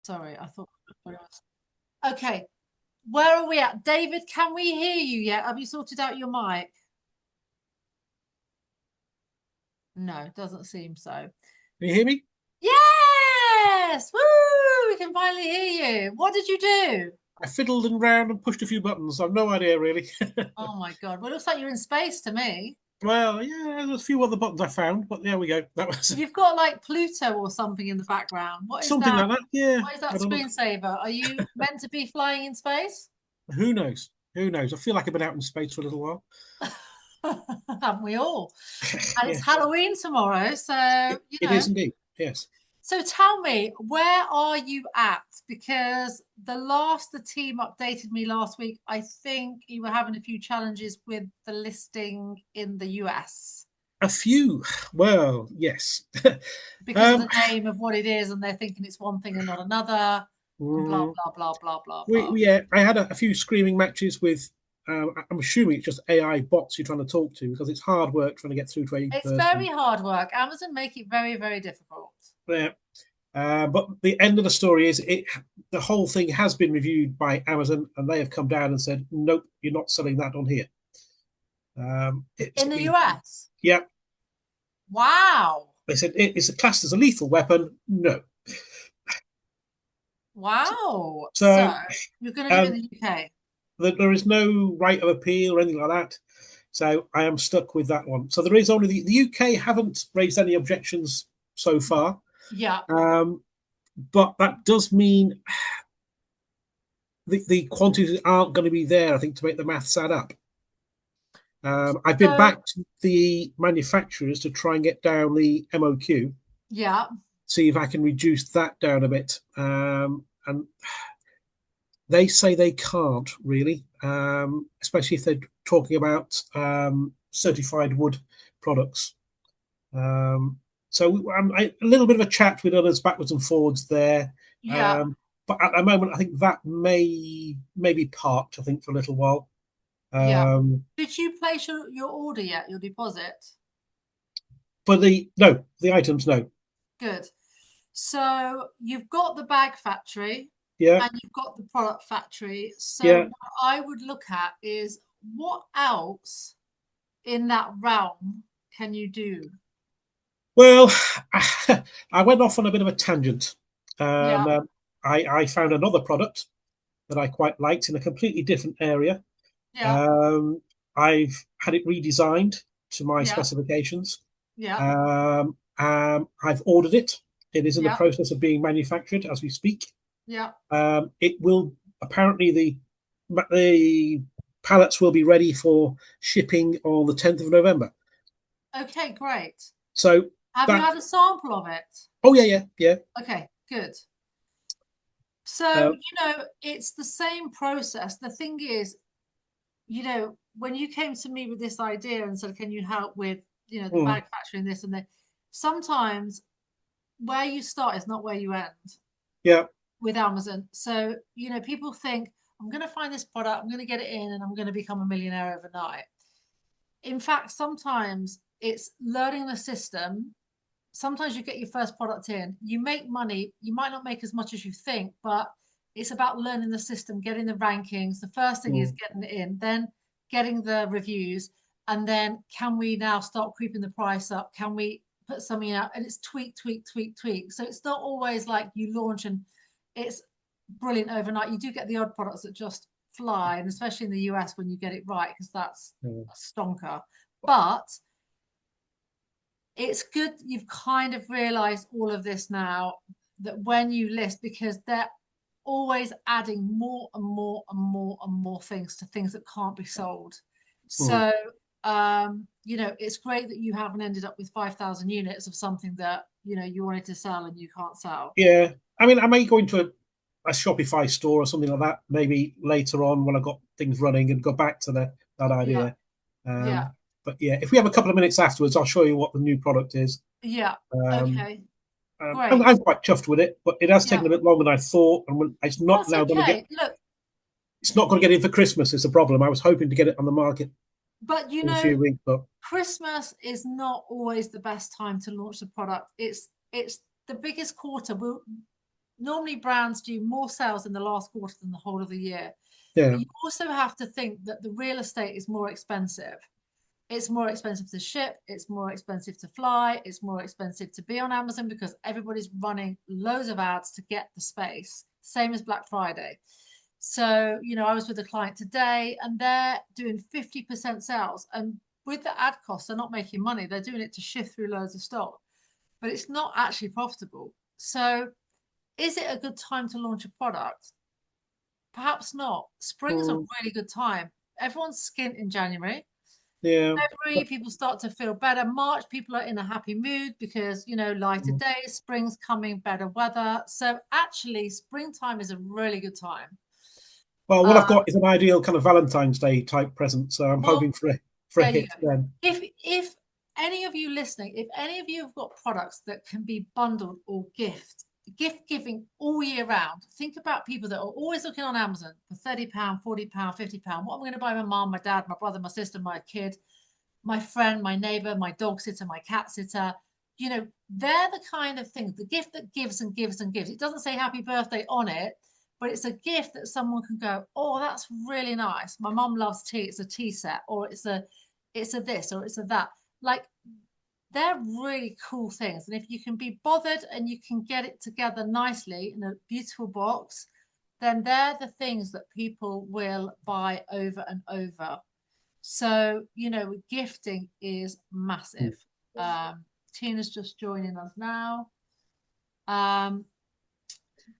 Sorry, I thought. Okay, where are we at? David, can we hear you yet? Have you sorted out your mic? No, doesn't seem so. Can you hear me? Yes! Woo! We can finally hear you. What did you do? I fiddled and round and pushed a few buttons. I've no idea really. Oh my God. Well, it looks like you're in space to me. Well, yeah, there's a few other buttons I found, but there we go. That was You've got like Pluto or something in the background. What is something that? like that. Yeah, What is I that don't know. screensaver? Are you meant to be flying in space? Who knows? Who knows? I feel like I've been out in space for a little while. Haven't we all? And it's Yeah, Halloween tomorrow, so it is indeed. Yes. So tell me, where are you at? Because the team updated me last week, I think you were having a few challenges with the listing in the US A few. Well, yes. because of um, the name of what it is, and they're thinking it's one thing and not another, and blah mm, blah blah blah blah blah. yeah, I had a few screaming matches with. I'm assuming it's just AI bots you're trying to talk to because it's hard work trying to get through to a It's very person. hard work. Amazon make it very, very difficult. Yeah. But the end of the story is the whole thing has been reviewed by Amazon, and they have come down and said, "Nope, you're not selling that on here." It's In the been, US. yeah. Wow. They said it is classed as a lethal weapon. No, Wow. So so you're going to do it in um, the UK. there is no right of appeal or anything like that. So I am stuck with that one. So there is only the UK haven't raised any objections so far, Yeah. but that does mean the quantities aren't going to be there. I think to make the maths add up. I've been So back to the manufacturers to try and get down the MOQ, yeah. see if I can reduce that down a bit. And they say they can't really, especially if they're talking about certified wood products. Um, so a little bit of a chat with others backwards and forwards there. Yeah. Um, but at the moment, I think that may be parked. I think for a little while. Yeah. Um, Did you place your order yet, your deposit? for the items, no. Good. So you've got the bag factory Yeah, and you've got the product factory. So yeah. what I would look at is what else in that realm can you do? Well, I went off on a bit of a tangent, and Yeah. I found another product that I quite liked in a completely different area. Yeah. Um, I've had it redesigned to my Yeah. specifications. Yeah. I've ordered it. It is in the Yeah. process of being manufactured as we speak. Yeah. It will apparently the pallets will be ready for shipping on the 10th of November. Okay, great. So Have you that had a sample of it? oh yeah. Okay, good. So, Uh, it's the same process. The thing is, when you came to me with this idea and said, can you help with, the mm, bag factory and this and that, sometimes where you start is not where you end yeah. with Amazon. So, people think, I'm going to find this product, I'm going to get it in, and I'm going to become a millionaire overnight. In fact, sometimes it's learning the system. Sometimes you get your first product in, you make money, you might not make as much as you think, but it's about learning the system, getting the rankings. The first thing is Mm, getting it in, then getting the reviews, and then can we now start creeping the price up? Can we put something out? And it's tweak, tweak, tweak, tweak. So it's not always like you launch and it's brilliant overnight. You do get the odd products that just fly, and especially in the US when you get it right, because that's mm, a stonker. But it's good you've kind of realized all of this now, that when you list, because they're always adding more and more and more and more things to things that can't be sold. mm. So it's great that you haven't ended up with 5,000 units of something that you wanted to sell and you can't sell. Yeah. I mean, I may go into a Shopify store or something like that maybe later on when I got things running and go back to that Yeah, idea. yeah, But yeah, if we have a couple of minutes afterwards, I'll show you what the new product is. yeah. Um, Okay, I'm, great. I'm quite chuffed with it, but it has Yeah, taken a bit longer than I thought, and that's okay. Look, it's not going to get in for Christmas. It's a problem. I was hoping to get it on the market but in a few weeks, but Christmas is not always the best time to launch the product. It's the biggest quarter. normally brands do more sales in the last quarter than the whole of the year. But Yeah. you also have to think that the real estate is more expensive. It's more expensive to ship, it's more expensive to fly, it's more expensive to be on Amazon because everybody's running loads of ads to get the space, same as Black Friday. So, I was with a client today and they're doing 50% sales. And with the ad costs, they're not making money. They're doing it to shift through loads of stock, but it's not actually profitable. So, is it a good time to launch a product? Perhaps not. Spring's a Mm, really good time. Everyone's skint in January. yeah. February, people start to feel better. March, people are in a happy mood because, lighter Mm. days, spring's coming, better weather. So actually, springtime is a really good time. Well, what I've Um, got is an ideal kind of Valentine's Day type present, so I'm well, hoping for a there you hit go. then. If any of you listening, if any of you have got products that can be bundled or gift giving all year round, think about people that are always looking on Amazon for £30, £40, £50. What am I going to buy my mom, my dad, my brother, my sister, my kid, my friend, my neighbor, my dog sitter, my cat sitter? They're the kind of things, the gift that gives and gives and gives. It doesn't say happy birthday on it, but it's a gift that someone can go, oh, that's really nice. My mom loves tea. It's a tea set, or it's a this, or it's a that. Like, they're really cool things. And if you can be bothered and you can get it together nicely in a beautiful box, then they're the things that people will buy over and over. So, gifting is massive. Tina's just joining us now. Um,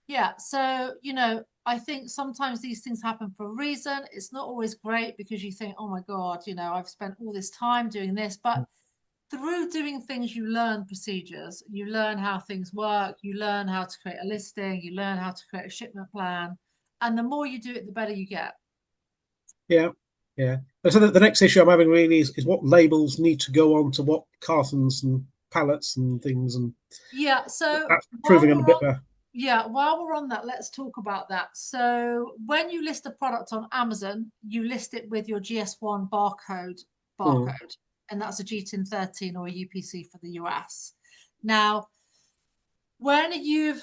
yeah, so, I think sometimes these things happen for a reason. It's not always great because you think, oh my God, I've spent all this time doing this. But through doing things, you learn procedures, you learn how things work, you learn how to create a listing, you learn how to create a shipment plan. And the more you do it, the better you get. Yeah, yeah. And so the next issue I'm having really is what labels need to go on to what cartons and pallets and things, and Yeah, so that's while proving a we're bit on better. yeah, while we're on that, let's talk about that. So when you list a product on Amazon, you list it with your GS1 Mm, barcode, and that's a GTIN 13 or a UPC for the US. Now, when you've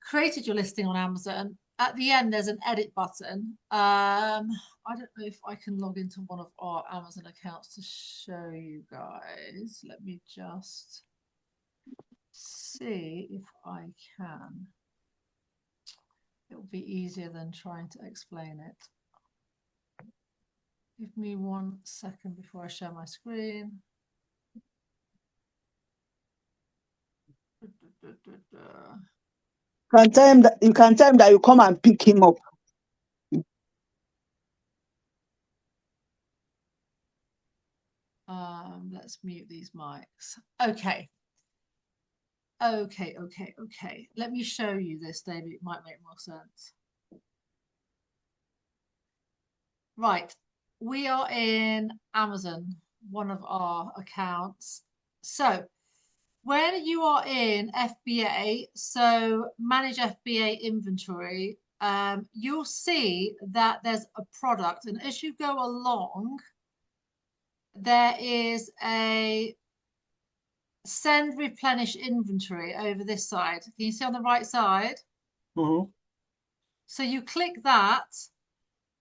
created your listing on Amazon, at the end there's an edit button. I don't know if I can log into one of our Amazon accounts to show you guys. Let me just see if I can. It will be easier than trying to explain it. Give me 1 second before I share my screen. Can tell him that you can tell him that you come and pick him up. Let's mute these mics. Okay. Okay. Let me show you this, David. It might make more sense. Right. We are in Amazon, one of our accounts. So when you are in FBA, so manage FBA inventory, you'll see that there's a product. And as you go along, there is a send replenish inventory over this side. Can you see on the right side? mhm. So you click that,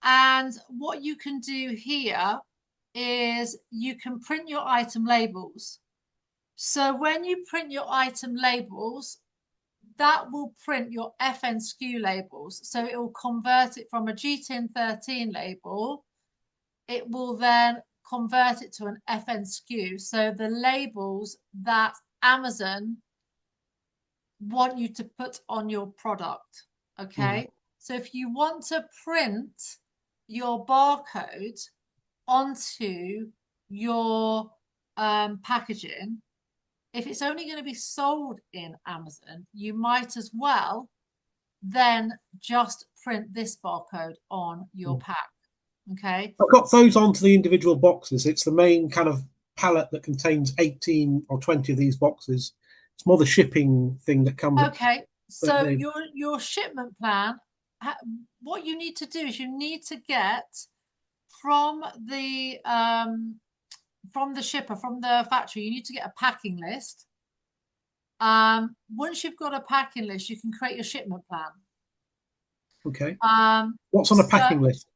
and what you can do here is you can print your item labels. So when you print your item labels, that will print your FN SKU labels. So it will convert it from a GTIN 13 label. It will then convert it to an FN SKU. So the labels that Amazon want you to put on your product. Mm. Okay. So if you want to print your barcode onto your packaging, if it's only going to be sold in Amazon, you might as well then just print this barcode on your Mm. pack. Okay. I've got those onto the individual boxes. It's the main kind of pallet that contains 18 or 20 of these boxes. It's more the shipping thing that comes up. Okay. That So they, your shipment plan, what you need to do is you need to get from the shipper, from the factory, you need to get a packing list. Once you've got a packing list, you can create your shipment plan. Okay. Um, What's on a packing list?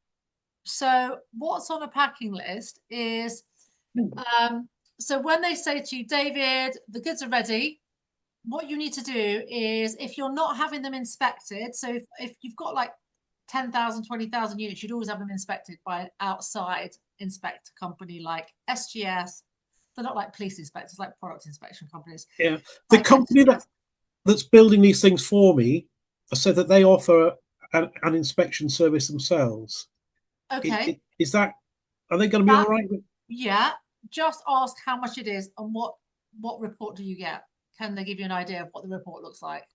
So what's on a packing list is, so when they say to you, David, the goods are ready, what you need to do is, if you're not having them inspected, so if you've got like 10,000, 20,000 units, you'd always have them inspected by an outside inspector company like SGS. They're not like police inspectors, like product inspection companies. Yeah. The Like company SGS. that's building these things for me said that they offer an inspection service themselves. Okay. Is that, are they going to be all That, right? yeah. Just ask how much it is and what report do you get? Can they give you an idea of what the report looks like?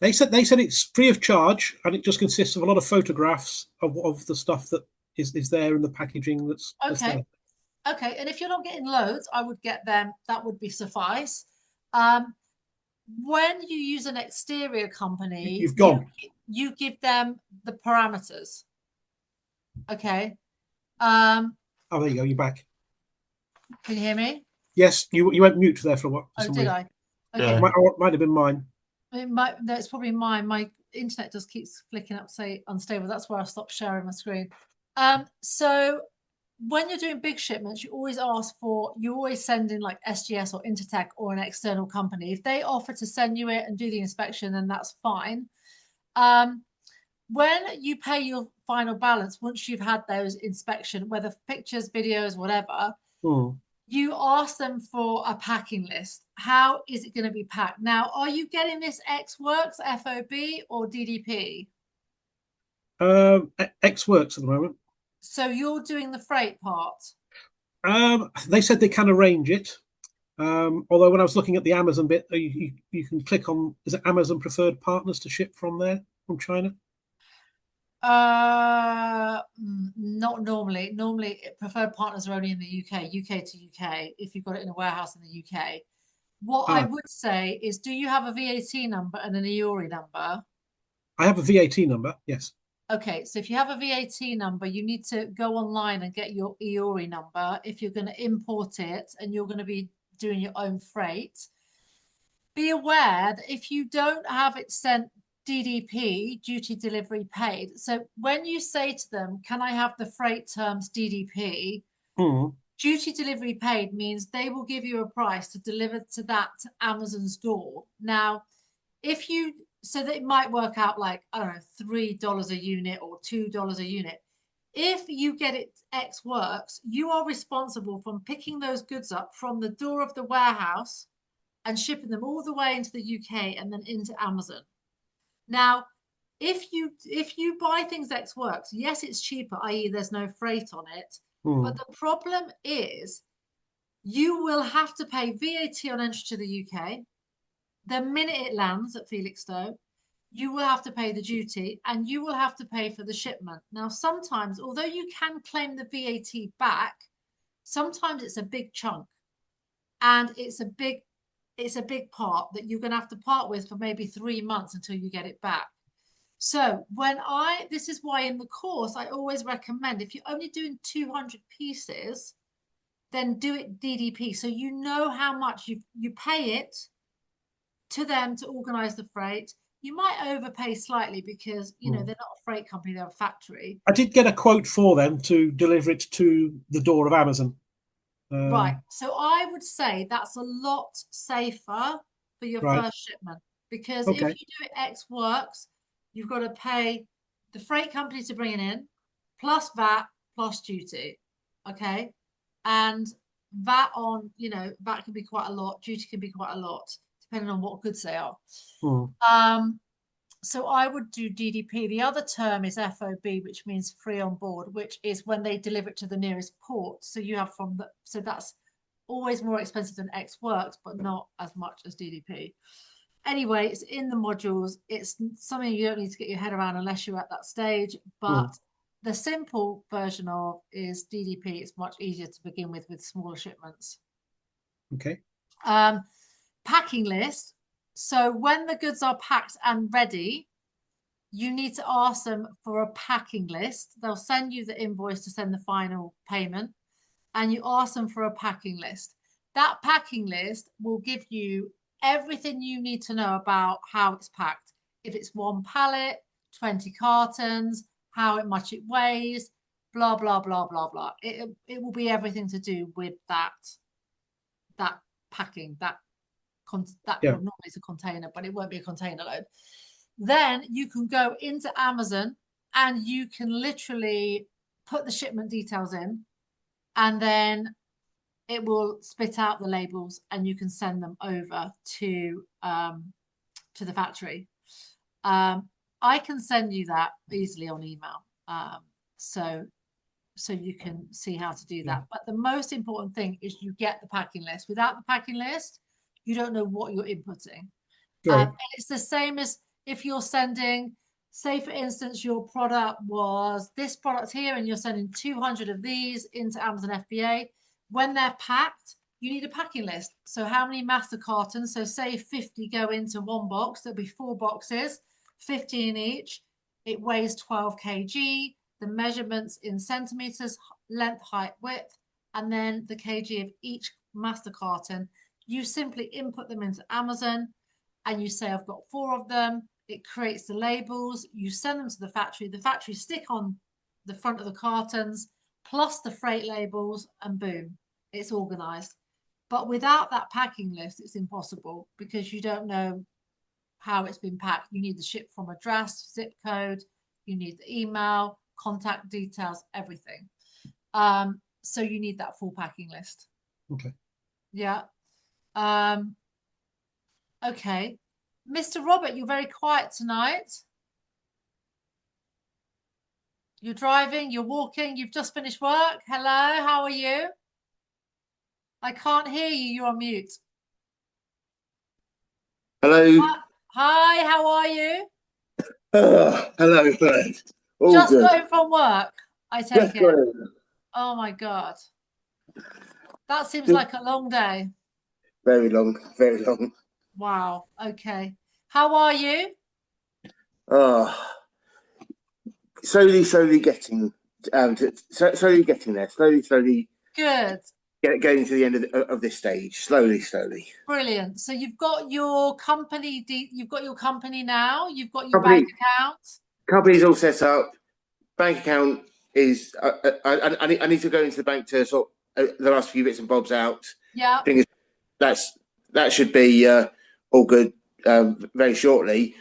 They said it's free of charge, and it just consists of a lot of photographs of the stuff that is there in the packaging that's Okay. there. Okay. And if you're not getting loads, I would get them. That would be suffice. Um, when you use an exterior company, You've gone. you give them the parameters. Okay. Um, Oh, there you go. You're back. can you hear me? Yes, you went mute there for what? For Oh, some did reason. I? Okay. Yeah. Might have been mine. It might, that's probably mine. My internet just keeps flicking up, say unstable. That's where I stopped sharing my screen. So when you're doing big shipments, you always send in like SGS or Intertech or an external company. If they offer to send you it and do the inspection, then that's fine. When you pay your final balance, once you've had those inspection, whether pictures, videos, whatever, you ask them for a packing list. How is it going to be packed? Now, are you getting this X Works, FOB, or DDP? X works at the moment. So you're doing the freight part. They said they can arrange it. Although when I was looking at the Amazon bit, you can click on, is it Amazon preferred partners to ship from there, from China? Not normally. Normally, preferred partners are only in the UK, UK to UK, if you've got it in a warehouse in the UK. What I would say is, do you have a VAT number and an EORI number? I have a VAT number, yes. Okay, so if you have a VAT number, you need to go online and get your EORI number if you're going to import it and you're going to be doing your own freight. Be aware that if you don't have it sent DDP, duty delivery paid. So when you say to them, can I have the freight terms DDP? Duty delivery paid means they will give you a price to deliver to that Amazon's door. Now, so that it might work out like, I don't know, $3 a unit or $2 a unit. If you get it X Works, you are responsible for picking those goods up from the door of the warehouse and shipping them all the way into the UK and then into Amazon. Now, if you buy things X Works, yes, it's cheaper, i.e., there's no freight on it. But the problem is you will have to pay VAT on entry to the UK. The minute it lands at Felixstowe, you will have to pay the duty and you will have to pay for the shipment. Now, sometimes, although you can claim the VAT back, sometimes it's a big chunk and it's a big part that you're going to have to part with for maybe 3 months until you get it back. So this is why in the course, I always recommend, if you're only doing 200 pieces, then do it DDP. So you know how much you pay it to them to organize the freight. You might overpay slightly because, they're not a freight company, they're a factory. I did get a quote for them to deliver it to the door of Amazon. Right. So I would say that's a lot safer for your first shipment because if you do it X Works, you've got to pay the freight company to bring it in, plus VAT, plus duty. Okay. And VAT VAT can be quite a lot, duty can be quite a lot, depending on what goods they are. So I would do DDP. The other term is FOB, which means free on board, which is when they deliver it to the nearest port. So so that's always more expensive than X Works, but not as much as DDP. Anyway, it's in the modules. It's something you don't need to get your head around unless you're at that stage. But the simple version of is DDP. It's much easier to begin with smaller shipments. Okay. Packing list. So when the goods are packed and ready, you need to ask them for a packing list. They'll send you the invoice to send the final payment, and you ask them for a packing list. That packing list will give you everything you need to know about how it's packed. If it's one pallet, 20 cartons, how much it weighs, blah, blah, blah, blah, blah. It will be everything to do with that packing, that Yeah. well, normally it's a container, but it won't be a container load. Then you can go into Amazon and you can literally put the shipment details in, and then it will spit out the labels and you can send them over to the factory. I can send you that easily on email. So you can see how to do that. But the most important thing is you get the packing list. Without the packing list, you don't know what you're inputting. Right. And it's the same as if you're sending, say for instance, your product was this product here and you're sending 200 of these into Amazon FBA. When they're packed, you need a packing list. So how many master cartons? So say 50 go into one box, there'll be 4 boxes, 50 in each. It weighs 12 kg, the measurements in centimeters, length, height, width, and then the kg of each master carton. You simply input them into Amazon and you say, I've got 4 of them. It creates the labels. You send them to the factory. The factory stick on the front of the cartons, plus the freight labels, and boom, it's organized. But without that packing list, it's impossible because you don't know how it's been packed. You need the ship from address, zip code, you need the email, contact details, everything. So you need that full packing list. Okay. Yeah. Okay. Mr. Robert, you're very quiet tonight. You're driving, you're walking, you've just finished work. Hello, how are you? I can't hear you, you're on mute. Hello. Hi, how are you? Hello. All just good. going from work, I take it. Oh my God. That seems like a long day. Very long, very long. Wow. Okay. How are you? Slowly getting slowly getting there. Slowly Good. getting to the end of this stage. Slowly. Brilliant. So you've got your company, you've got your company now, you've got your bank account. Company's all set up. Bank account is I need to go into the bank to sort the last few bits and bobs out. Yeah. That should be all good very shortly.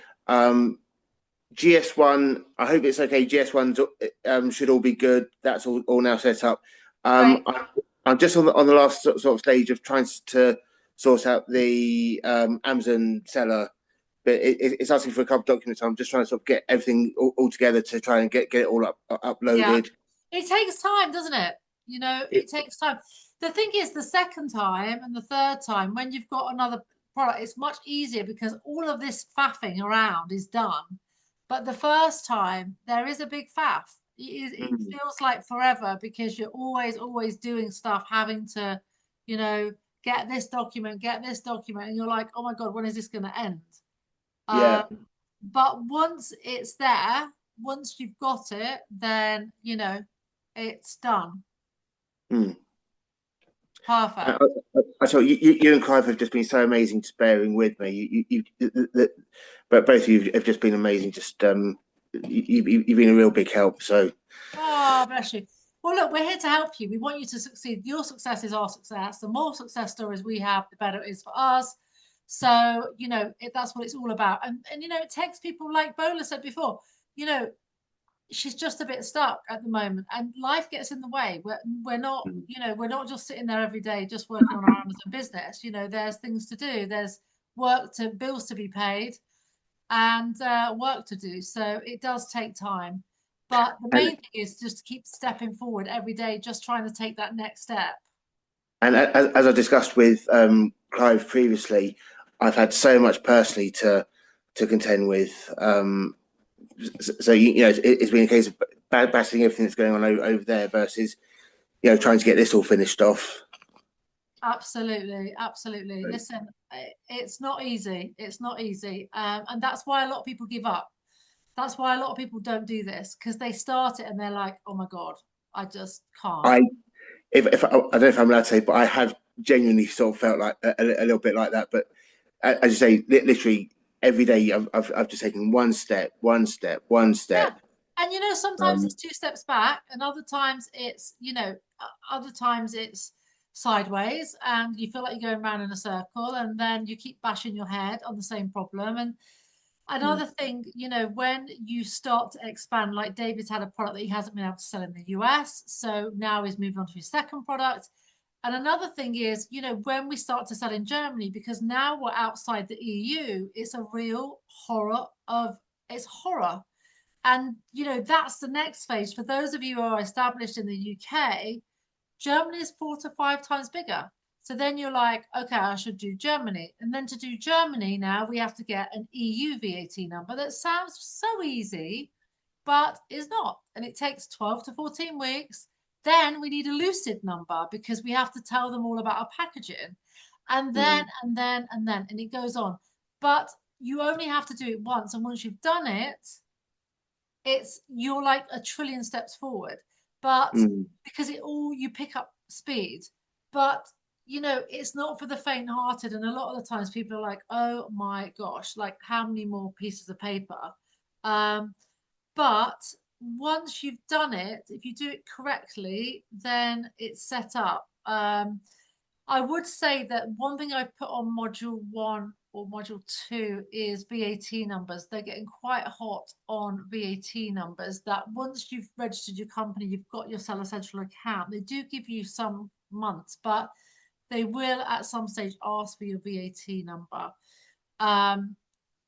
GS1, I hope it's okay. GS1 should all be good. That's all now set up. I'm just on the last sort of stage of trying to sort out the Amazon seller, but it's asking for a couple of documents. I'm just trying to sort of get everything all together to try and get it all uploaded. Yeah. It takes time, doesn't it? You know, it takes time. The thing is, the second time and the third time, when you've got another product, it's much easier because all of this faffing around is done. But the first time, there is a big faff. It feels like forever because you're always doing stuff, having to, you know, get this document, and you're like, oh my God, when is this going to end? Yeah. But once it's there, once you've got it, then, you know, it's done. Perfect. I tell you and Clive have just been so amazing, just bearing with me. But both of you have just been amazing. Just you've been a real big help. So, oh, bless you. Well, look, we're here to help you. We want you to succeed. Your success is our success. The more success stories we have, the better it is for us. So, you know, that's what it's all about. And you know, it takes people like Bola said before. You know, she's just a bit stuck at the moment, and life gets in the way. We're not, you know, we're not just sitting there every day just working on our Amazon business. You know, there's things to do. There's bills to be paid, and work to do. So it does take time. But the main thing is just to keep stepping forward every day, just trying to take that next step. And as I discussed with Clive previously, I've had so much personally to contend with. So you know, it's been a case of battling everything that's going on over there versus, you know, trying to get this all finished off. Absolutely. Listen, it's not easy. It's not easy, and that's why a lot of people give up. That's why a lot of people don't do this, because they start it and they're like, oh my God, I just can't. I don't know if I'm allowed to say, but I have genuinely sort of felt like a little bit like that. But as you say, literally every day I've just taken one step. Yeah. And you know, sometimes it's 2 steps back, and other times it's, other times it's sideways, and you feel like you're going around in a circle, and then you keep bashing your head on the same problem. And another thing, when you start to expand, like David's had a product that he hasn't been able to sell in the US, so now he's moved on to his second product. And another thing is, when we start to sell in Germany, because now we're outside the EU, it's a real it's horror. And, that's the next phase. For those of you who are established in the UK, Germany is 4 to 5 times bigger. So then you're like, okay, I should do Germany. And then to do Germany now, we have to get an EU VAT number. That sounds so easy, but is not. And it takes 12 to 14 weeks. Then we need a lucid number because we have to tell them all about our packaging. And then, and it goes on. But you only have to do it once. And once you've done it, you're like a trillion steps forward. But because you pick up speed. But it's not for the faint-hearted. And a lot of the times people are like, oh my gosh, like how many more pieces of paper? But once you've done it, if you do it correctly, then it's set up. I would say that one thing I put on module 1 or module 2 is VAT numbers. They're getting quite hot on VAT numbers, that once you've registered your company, you've got your Seller Central account. They do give you some months, but they will at some stage ask for your VAT number.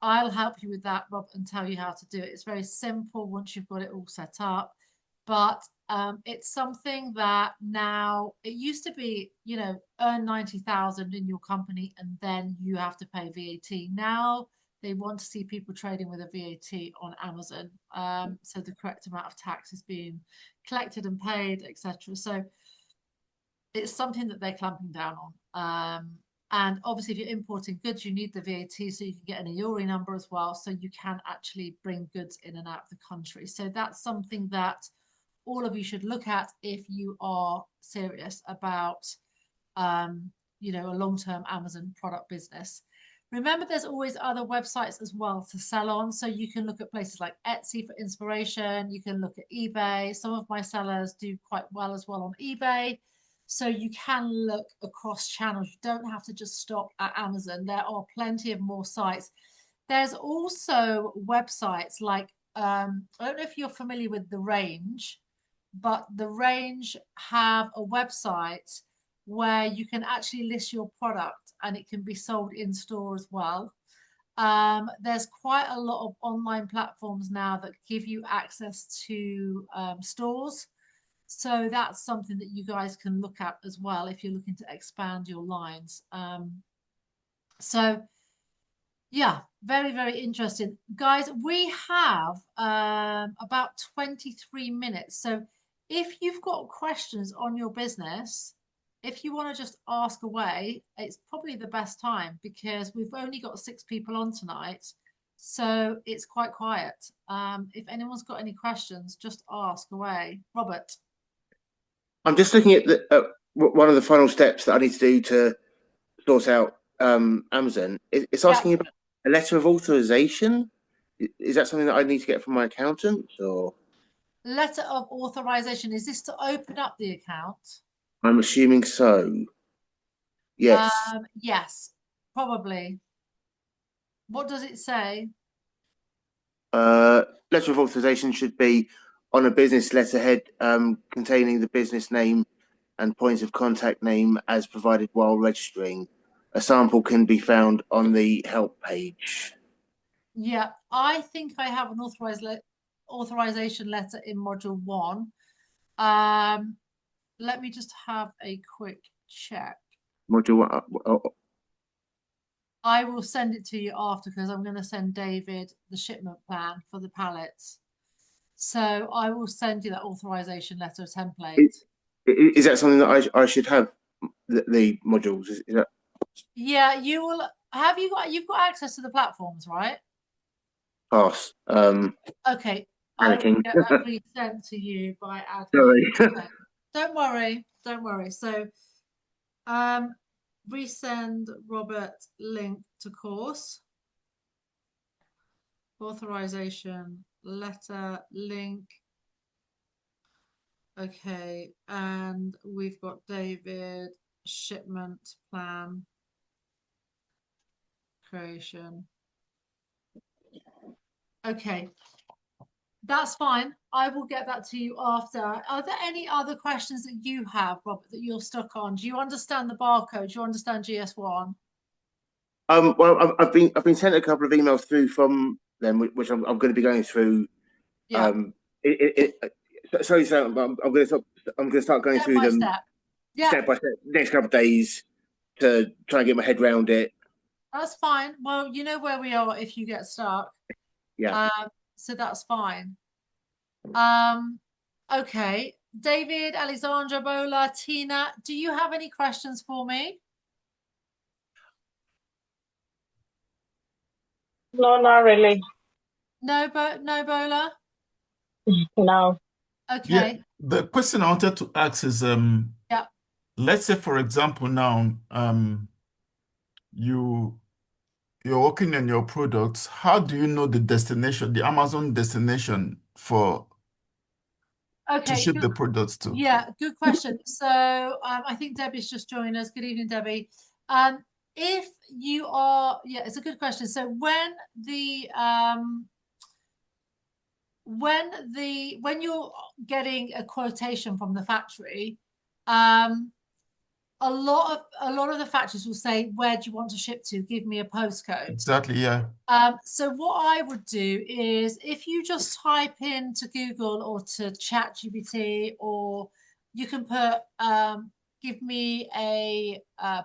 I'll help you with that, Rob, and tell you how to do it. It's very simple once you've got it all set up. But it's something that now, it used to be, earn 90,000 in your company and then you have to pay VAT. Now they want to see people trading with a VAT on Amazon. So the correct amount of tax is being collected and paid, etc. So it's something that they're clamping down on. And obviously, if you're importing goods, you need the VAT so you can get an EORI number as well. So you can actually bring goods in and out of the country. So that's something that all of you should look at if you are serious about, a long-term Amazon product business. Remember, there's always other websites as well to sell on. So you can look at places like Etsy for inspiration. You can look at eBay. Some of my sellers do quite well as well on eBay. So you can look across channels. You don't have to just stop at Amazon. There are plenty of more sites. There's also websites like, I don't know if you're familiar with The Range, but The Range have a website where you can actually list your product and it can be sold in store as well. There's quite a lot of online platforms now that give you access to stores. So that's something that you guys can look at as well if you're looking to expand your lines. So yeah, very, very interesting. Guys, we have about 23 minutes. So if you've got questions on your business, if you want to just ask away, it's probably the best time because we've only got 6 people on tonight. So it's quite quiet. If anyone's got any questions, just ask away. Robert. I'm just looking at one of the final steps that I need to do to sort out Amazon. It's asking about a letter of authorization. Is that something that I need to get from my accountant, or letter of authorization? Is this to open up the account? I'm assuming so. Yes. Yes, probably. What does it say? Letter of authorization should be on a business letterhead containing the business name and point of contact name as provided while registering. A sample can be found on the help page. Yeah, I think I have an authorization letter in module 1. Let me just have a quick check. Module 1. I will send it to you after because I'm going to send David the shipment plan for the pallets. So I will send you that authorization letter template. Is that something that I should have, the modules? Is that? Yeah, you will. You've got access to the platforms, right? Pass. Okay. I will get that resent to you by admin. Sorry. Don't worry. Don't worry. So resend Robert link to course. Authorization letter link. Okay, and we've got David shipment plan creation. Okay, that's fine. I will get that to you after. Are there any other questions that you have, Robert, that you're stuck on? Do you understand the barcode? Do you understand GS1? Well, I've been sent a couple of emails through from them, which I'm going to be going through. Yeah. Sorry, so I'm going to start going Step through by them step. Yeah, step by step next couple of days to try and get my head around it. that's fine. Well, you know where we are if you get stuck. Yeah. So that's fine. Okay. David, Alexandra, Bola, Tina, do you have any questions for me? No, not really. No, no, Bola? No. Okay. Yeah, the question I wanted to ask is, Yeah. let's say, for example, now, you're working on your products. How do you know the destination, the Amazon destination to Okay. ship the products to? Yeah, good question. So I think Debbie's just joined us. Good evening, Debbie. If you are, yeah, it's a good question. So when you're getting a quotation from the factory, a lot of the factories will say, where do you want to ship to? Give me a postcode. Exactly, yeah. So what I would do is if you just type into Google or to ChatGPT, or you can put give me a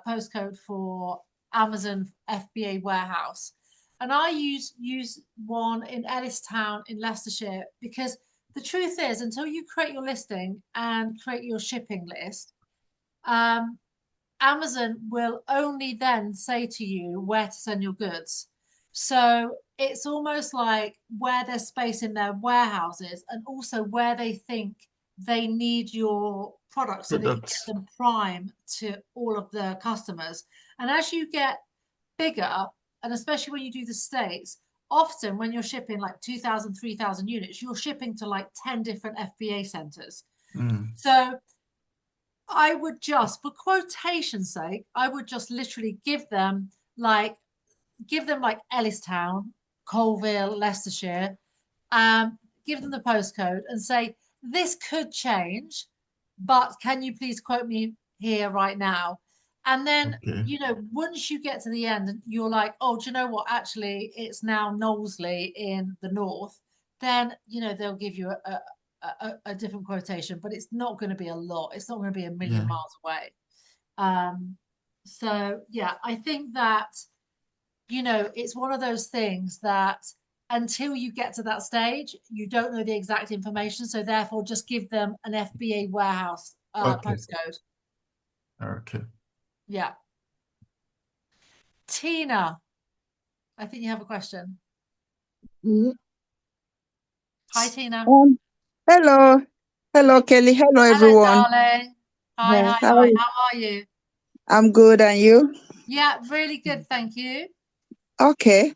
postcode for Amazon FBA warehouse. And I use one in Ellistown in Leicestershire, because the truth is, until you create your listing and create your shipping list, Amazon will only then say to you where to send your goods. So it's almost like where there's space in their warehouses, and also where they think they need your products so that you get them prime to all of the customers. And as you get bigger, and especially when you do the States, often when you're shipping like 2,000, 3,000 units, you're shipping to like 10 different FBA centers. So I would just, for quotation's sake, I would just literally give them like Ellistown, Colville, Leicestershire, give them the postcode and say, this could change, but can you please quote me here right now? And then, once you get to the end and you're like, oh, do you know what? Actually, it's now Knowsley in the north. Then, they'll give you a different quotation, but it's not going to be a lot. It's not going to be a million miles away. So yeah, I think that, it's one of those things that until you get to that stage, you don't know the exact information. So therefore, just give them an FBA warehouse postcode. Okay. Yeah. Tina, I think you have a question. Hi, Tina. Hello. Hello, Kelly. Hello, everyone. Hello, darling. Hi. How are you? I'm good, and you? Yeah, really good. Thank you. Okay.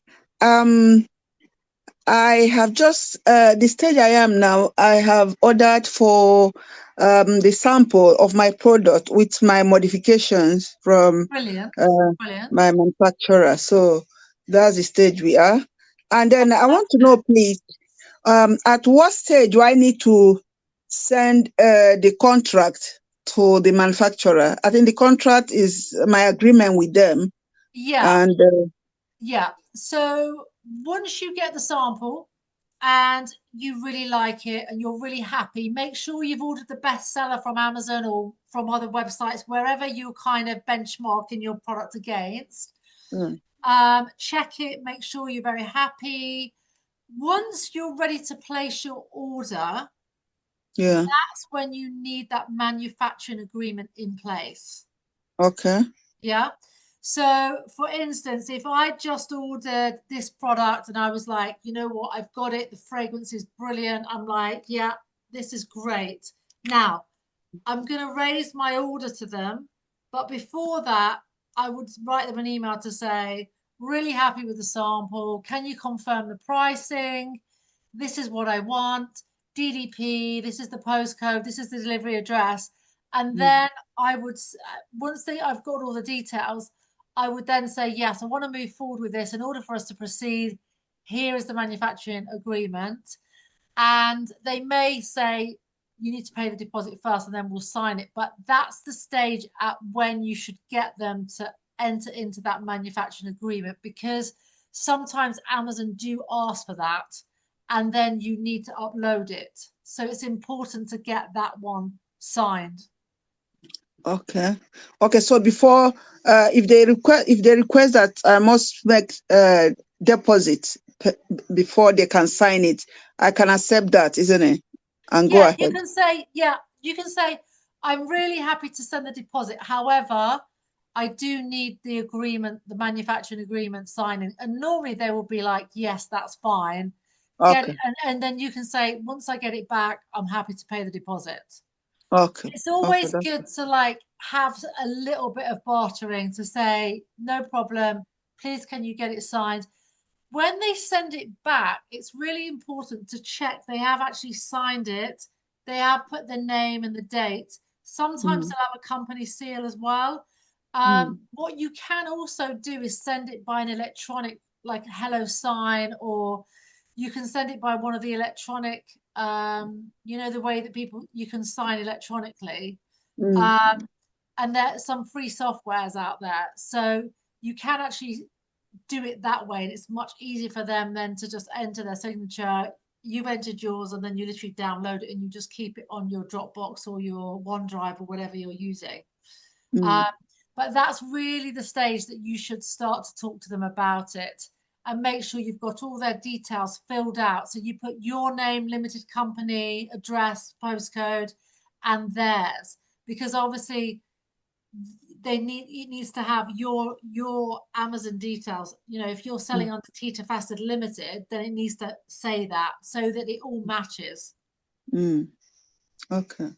I have just the stage I am now. I have ordered for the sample of my product with my modifications from Brilliant. my manufacturer. So that's the stage we are. And then I want to know, please, at what stage do I need to send the contract to the manufacturer? I think the contract is my agreement with them. Yeah. And yeah. So once you get the sample and you really like it and you're really happy, make sure you've ordered the bestseller from Amazon or from other websites, wherever you're kind of benchmarking your product against. Check it, make sure you're very happy. Once you're ready to place your order, that's when you need that manufacturing agreement in place. Okay. Yeah. So, for instance, if I just ordered this product and I was like, you know what, I've got it, the fragrance is brilliant. I'm like, yeah, this is great. Now, I'm going to raise my order to them. But before that, I would write them an email to say, really happy with the sample. Can you confirm the pricing? This is what I want. DDP, this is the postcode, this is the delivery address. And then I would, once I've got all the details, I would then say, yes, I want to move forward with this. In order for us to proceed, here is the manufacturing agreement. And they may say, you need to pay the deposit first and then we'll sign it. But that's the stage at when you should get them to enter into that manufacturing agreement, because sometimes Amazon do ask for that and then you need to upload it. So it's important to get that one signed. Okay. Okay. So before, if they request that I must make deposit before they can sign it, I can accept that, isn't it? And go ahead. You can say, I'm really happy to send the deposit. However, I do need the agreement, the manufacturing agreement signing. And normally they will be like, yes, that's fine. Get it, and then you can say, once I get it back, I'm happy to pay the deposit. Okay. It's always good to like have a little bit of bartering to say, no problem, please can you get it signed? When they send it back, it's really important to check they have actually signed it. They have put the name and the date. Sometimes they'll have a company seal as well. What you can also do is send it by an electronic, like hello sign, or you can send it by one of the electronic, you know, the way that you can sign electronically. And there's some free softwares out there. So you can actually do it that way. And it's much easier for them then to just enter their signature. You've entered yours and then you literally download it and you just keep it on your Dropbox or your OneDrive or whatever you're using. But that's really the stage that you should start to talk to them about it and make sure you've got all their details filled out. So you put your name, limited company, address, postcode, and theirs, because obviously it needs to have your Amazon details. You know, if you're selling under Tita Fasted Limited, then it needs to say that so that it all matches. Okay.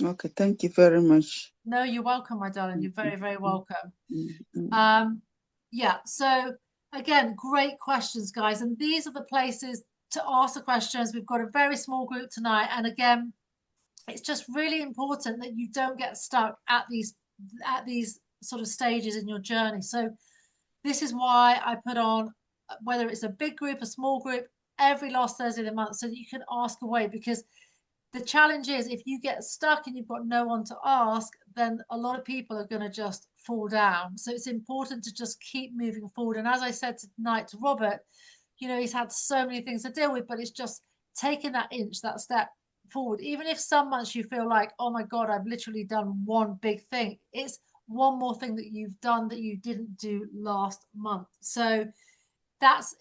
Okay, thank you very much. No, you're welcome, my darling. You're very, very welcome. Yeah, so again, great questions, guys. And these are the places to ask the questions. We've got a very small group tonight. And again, it's just really important that you don't get stuck at these sort of stages in your journey. So this is why I put on, whether it's a big group, a small group, every last Thursday of the month, so that you can ask away. Because the challenge is, if you get stuck and you've got no one to ask, then a lot of people are going to just fall down. So it's important to just keep moving forward. And as I said tonight to Robert, you know, he's had so many things to deal with, but it's just taking that inch, that step forward. Even if some months you feel like, oh my God, I've literally done one big thing, it's one more thing that you've done that you didn't do last month. So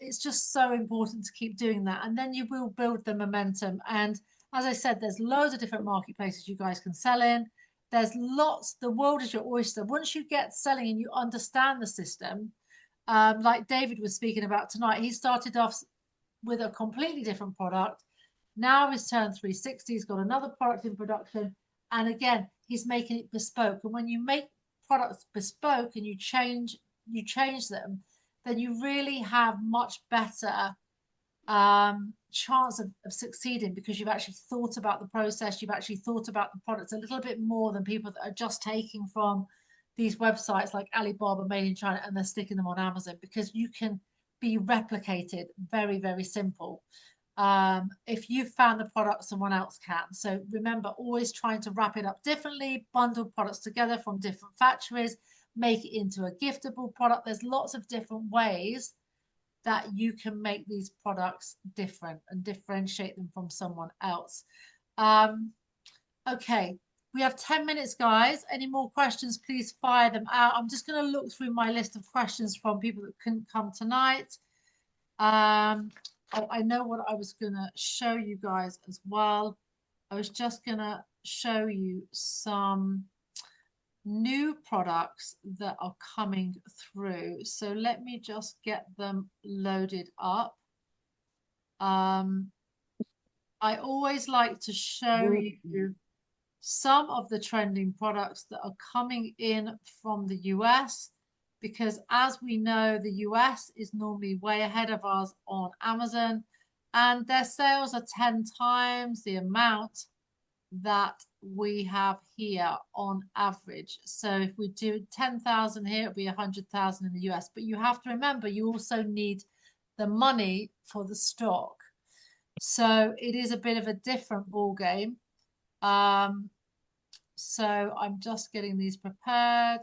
it's just so important to keep doing that. And then you will build the momentum. And as I said, there's loads of different marketplaces you guys can sell in. There's lots, the world is your oyster. Once you get selling and you understand the system, like David was speaking about tonight, he started off with a completely different product. Now he's turned 360, he's got another product in production. And again, he's making it bespoke. And when you make products bespoke and you change them, then you really have much better chance of succeeding, because you've actually thought about the process, you've actually thought about the products a little bit more than people that are just taking from these websites like Alibaba, Made in China, and they're sticking them on Amazon, because you can be replicated very, very simple. If you've found the product, someone else can. So remember, always trying to wrap it up differently, bundle products together from different factories, make it into a giftable product. There's lots of different ways that you can make these products different and differentiate them from someone else. Okay, we have 10 minutes, guys. Any more questions, please fire them out. I'm just going to look through my list of questions from people that couldn't come tonight. Oh, I know what I was going to show you guys as well. I was just going to show you some new products that are coming through. So let me just get them loaded up. I always like to show you some of the trending products that are coming in from the US, because as we know, the US is normally way ahead of us on Amazon, and their sales are 10 times the amount that we have here on average. So if we do 10,000 here, it'll be 100,000 in the US. But you have to remember, you also need the money for the stock. So it is a bit of a different ball game. So I'm just getting these prepared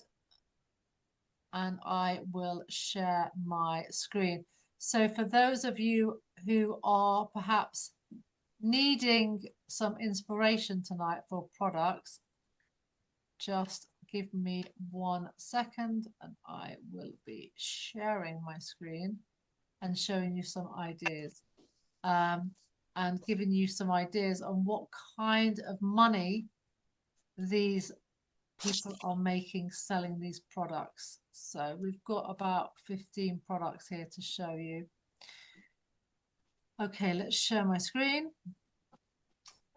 and I will share my screen. So for those of you who are perhaps needing some inspiration tonight for products, just give me 1 second and I will be sharing my screen and showing you some ideas, and giving you some ideas on what kind of money these people are making selling these products. So we've got about 15 products here to show you. Okay, let's share my screen.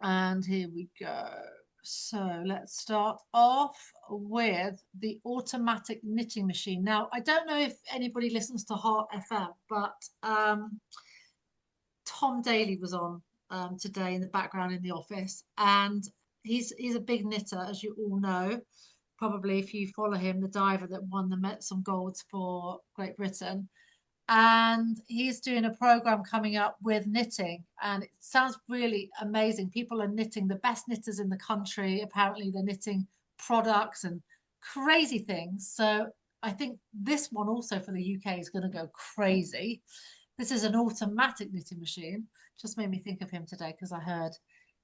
And here we go. So let's start off with the automatic knitting machine. Now, I don't know if anybody listens to Heart FM, but Tom Daly was on today in the background in the office, and he's a big knitter, as you all know. Probably if you follow him, the diver that won some golds for Great Britain. And he's doing a program coming up with knitting, and it sounds really amazing. People are knitting, the best knitters in the country. Apparently they're knitting products and crazy things. So I think this one also for the UK is going to go crazy. This is an automatic knitting machine. Just made me think of him today because I heard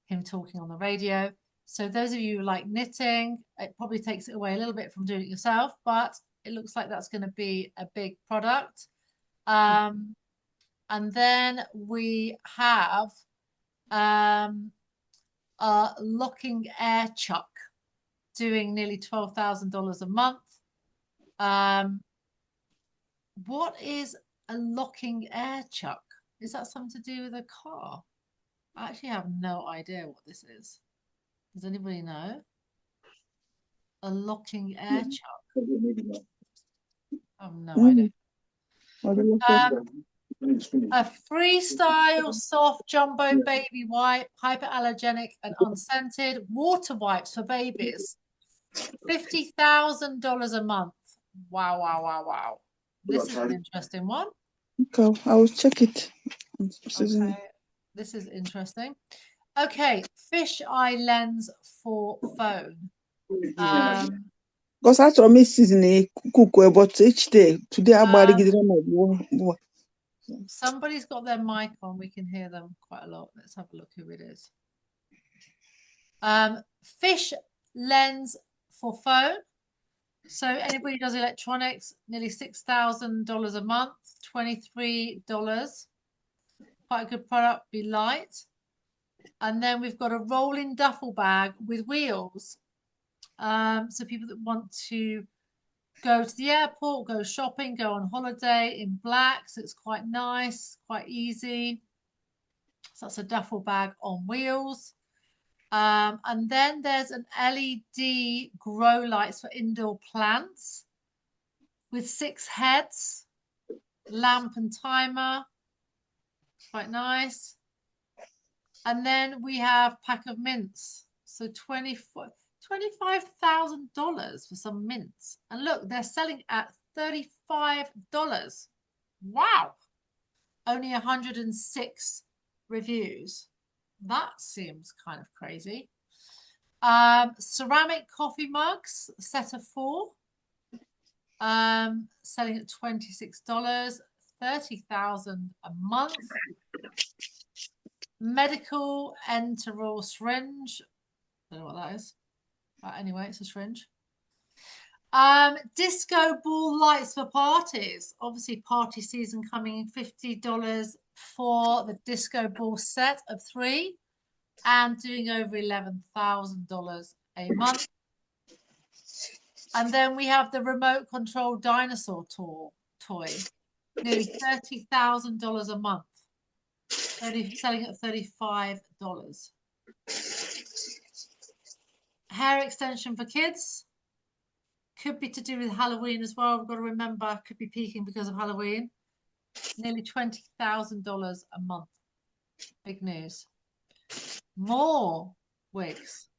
him talking on the radio. So those of you who like knitting, it probably takes it away a little bit from doing it yourself, but it looks like that's going to be a big product. And then we have a locking air chuck doing nearly $12,000 a month. What is a locking air chuck? Is that something to do with a car? I actually have no idea what this is. Does anybody know? A locking air chuck? I have no idea. A freestyle soft jumbo baby wipe, hyperallergenic and unscented water wipes for babies. $50,000 a month. Wow, wow, wow, wow. This is an interesting one. Okay, I will check it. Okay, this is interesting. Okay, fish eye lens for phone. Because achọrọ m season cook but each day today Somebody's got their mic on. We can hear them quite a lot. Let's have a look who it is. Fish lens for phone. So anybody who does electronics, nearly $6,000 a month, $23. Quite a good product, be light. And then we've got a rolling duffel bag with wheels. So people that want to go to the airport, go shopping, go on holiday in black. So it's quite nice, quite easy. So that's a duffel bag on wheels. And then there's an LED grow lights for indoor plants with 6 heads, lamp and timer. Quite nice. And then we have pack of mints. So $25,000 for some mints. And look, they're selling at $35. Wow. Only 106 reviews. That seems kind of crazy. Ceramic coffee mugs, set of 4. Selling at $26, $30,000 a month. Medical enteral syringe. Don't know what that is. But anyway, it's a syringe. Disco ball lights for parties. Obviously, party season coming in. $50 for the disco ball set of 3 and doing over $11,000 a month. And then we have the remote control dinosaur toy, nearly $30,000 a month. Selling at $35. Hair extension for kids. Could be to do with Halloween as well. We've got to remember, could be peaking because of Halloween. Nearly $20,000 a month. Big news. More wigs.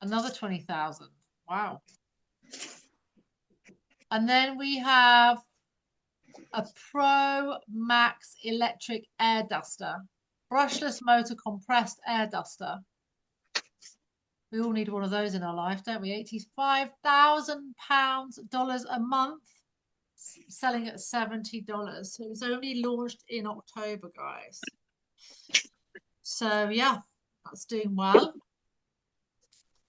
Another 20,000. Wow. And then we have a Pro Max electric air duster. Brushless motor compressed air duster. We all need one of those in our life, don't we? $85,000 a month, selling at $70. So it was only launched in October, guys. So yeah, that's doing well.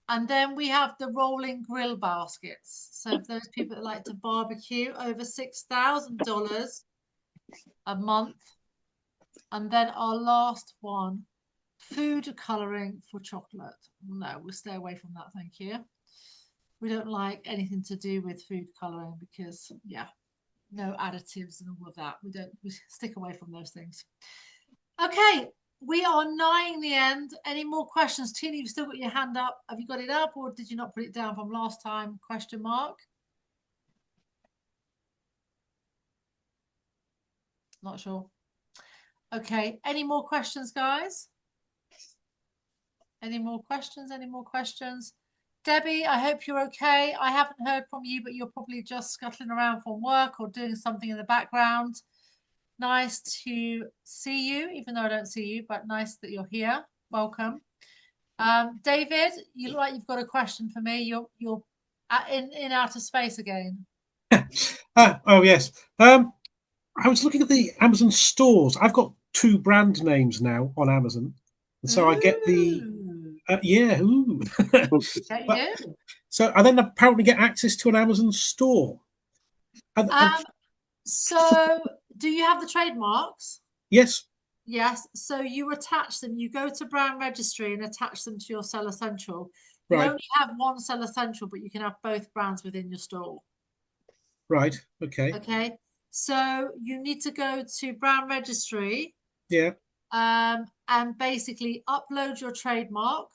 And then we have the rolling grill baskets. So for those people that like to barbecue, over $6,000 a month. And then our last one, food coloring for chocolate. No, we'll stay away from that, thank you. We don't like anything to do with food coloring because, yeah, no additives and all of that. We stick away from those things. Okay, we are nigh the end. Any more questions? Tina, you've still got your hand up. Have you got it up or did you not put it down from last time? Question mark. Not sure. Okay, any more questions, guys? Any more questions? Any more questions? Debbie, I hope you're okay. I haven't heard from you, but you're probably just scuttling around from work or doing something in the background. Nice to see you, even though I don't see you, but nice that you're here. Welcome. David, you look like you've got a question for me. You're in outer space again. Oh, yes. I was looking at the Amazon stores. I've got 2 brand names now on Amazon. And so I get the, yeah. Ooh. But, so I then apparently get access to an Amazon store. So do you have the trademarks? Yes. Yes. So you attach them. You go to brand registry and attach them to your Seller Central. You Right. only have one Seller Central, but you can have both brands within your store. Right. Okay. Okay. So you need to go to brand registry. Yeah. And basically upload your trademark.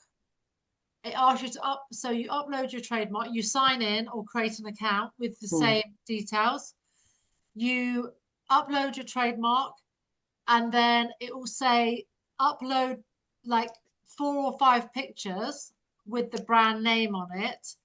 It asks you to so you upload your trademark, you sign in or create an account with the same details. You upload your trademark, and then it will say upload like 4 or 5 pictures with the brand name on it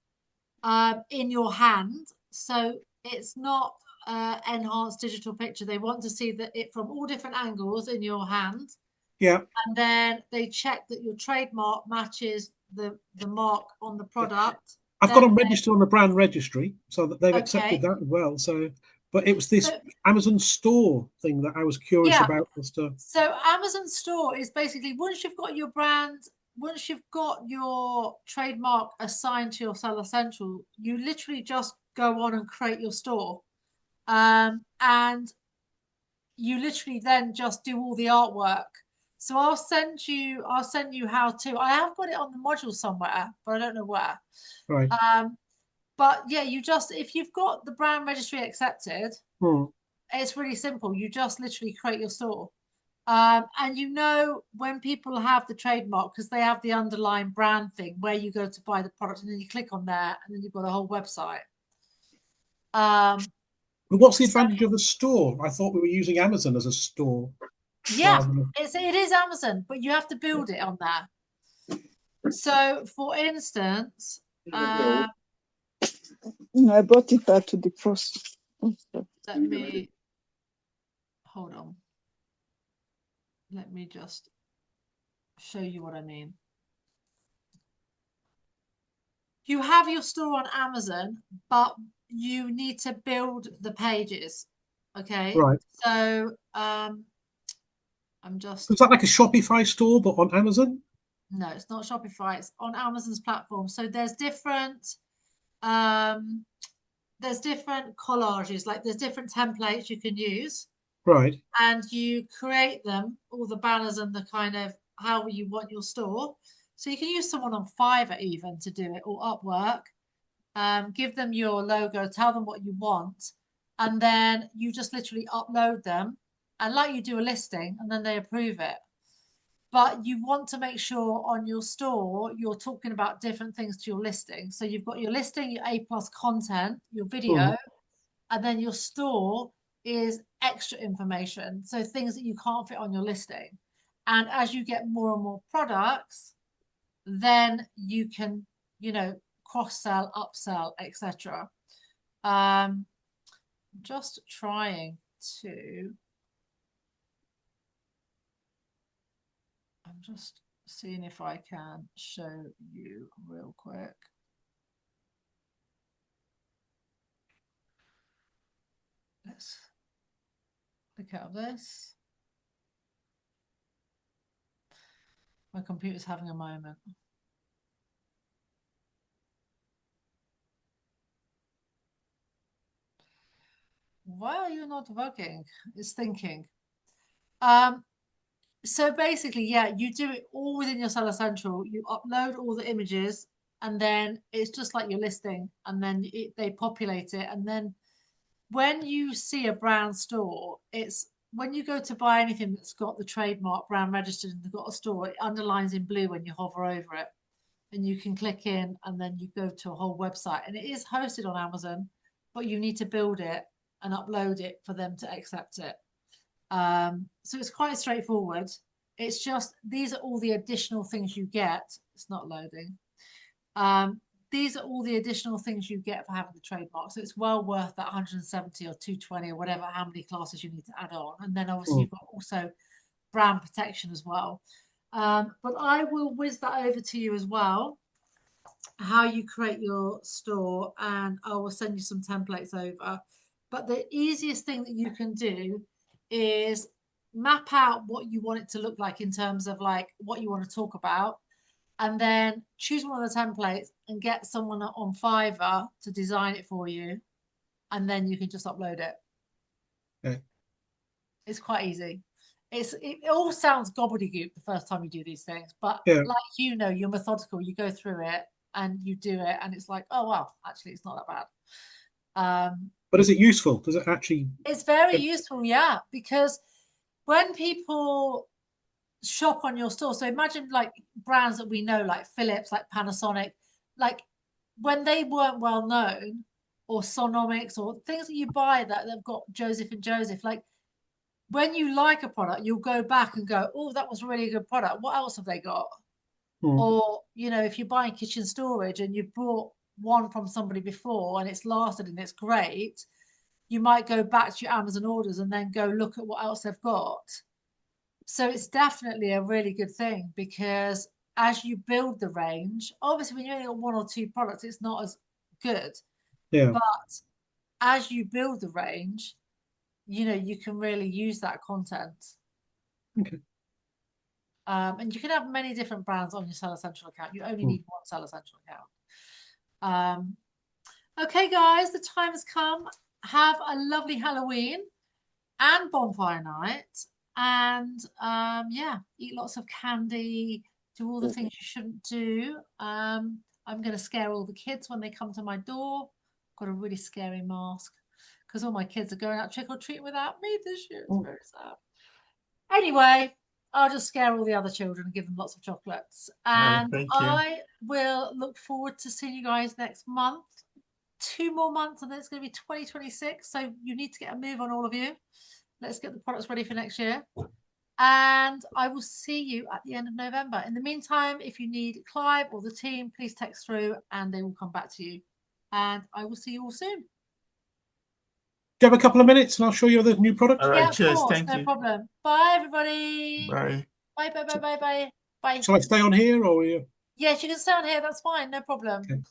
in your hand. So it's not enhanced digital picture. They want to see it from all different angles in your hand. Yeah. And then they check that your trademark matches the mark on the product. I've got them registered on the brand registry, so that they've accepted that as well. So, but it was this Amazon store thing that I was curious about. So Amazon store is basically once you've got your brand, once you've got your trademark assigned to your Seller Central, you literally just go on and create your store. And you literally then just do all the artwork. So I'll send you how to. I have got it on the module somewhere, but I don't know where. Right. But yeah, if you've got the brand registry accepted, it's really simple. You just literally create your store. And when people have the trademark, because they have the underlying brand thing where you go to buy the product and then you click on there and then you've got a whole website. But what's the advantage of the store? I thought we were using Amazon as a store. Yeah, it is Amazon, but you have to build it on there. So, for instance, I brought it back to the first. Let me hold on. Let me just show you what I mean. You have your store on Amazon, but you need to build the pages. Okay. Right. So I'm just. Is that like a Shopify store, but on Amazon? No, it's not Shopify. It's on Amazon's platform. So there's different collages, like there's different templates you can use. Right. And you create them, all the banners and the kind of how you want your store. So you can use someone on Fiverr even to do it, or Upwork. Give them your logo, tell them what you want, and then you just literally upload them, and like you do a listing, and then they approve it. but you want to make sure on your store you're talking about different things to your listing. So you've got your listing, your A+ content, your video, and then your store is extra information. So things that you can't fit on your listing. And as you get more and more products, then you can, cross-sell, upsell, etc. Just trying to, I'm just seeing if I can show you real quick. Let's click out of this. My computer's having a moment. Why are you not working? It's thinking. So basically, yeah, you do it all within your Seller Central. You upload all the images, and then it's just like your listing, and then they populate it. And then when you see a brand store, it's when you go to buy anything that's got the trademark brand registered and got a store, it underlines in blue when you hover over it. And you can click in, and then you go to a whole website. And it is hosted on Amazon, but you need to build it and upload it for them to accept it. So it's quite straightforward. It's just these are all the additional things you get. It's not loading. These are all the additional things you get for having the trademark. So it's well worth that 170 or 220 or whatever, how many classes you need to add on. And then obviously you've got also brand protection as well. But I will whiz that over to you as well, how you create your store, and I will send you some templates over. But the easiest thing that you can do is map out what you want it to look like in terms of like what you want to talk about, and then choose one of the templates and get someone on Fiverr to design it for you, and then you can just upload it. Okay. It's quite easy. It all sounds gobbledygook the first time you do these things, but like you're methodical. You go through it and you do it, and it's like, oh wow, actually it's not that bad. But is it useful? Does it actually? It's very useful, yeah, because when people shop on your store, so imagine like brands that we know, like Philips, like Panasonic, like when they weren't well known, or Sonomics, or things that you buy that they've got Joseph and Joseph, like when you like a product, you'll go back and go, oh, that was a really good product. What else have they got? Or, if you're buying kitchen storage and you bought one from somebody before and it's lasted and it's great, you might go back to your Amazon orders and then go look at what else they've got. So it's definitely a really good thing, because as you build the range, obviously when you only got one or two products, it's not as good. Yeah. But as you build the range, you can really use that content. Okay. And you can have many different brands on your Seller Central account. You only need one Seller Central account. Okay, guys, the time has come. Have a lovely Halloween and bonfire night. And eat lots of candy, do all the things you shouldn't do. I'm going to scare all the kids when they come to my door. I've got a really scary mask because all my kids are going out trick-or-treating without me this year. It's very sad. Anyway, I'll just scare all the other children and give them lots of chocolates. And thank you. I will look forward to seeing you guys next month. 2 more months and then it's going to be 2026. So you need to get a move on, all of you. Let's get the products ready for next year. And I will see you at the end of November. In the meantime, if you need Clive or the team, please text through and they will come back to you. And I will see you all soon. Do you have a couple of minutes and I'll show you the new product? All right, Yeah, cheers. of course, Thank no you. problem. Bye, everybody. Bye. Bye, bye, bye, bye, bye. Bye. Shall I stay on here or are you? Yes, you can stay on here. That's fine. No problem. Okay.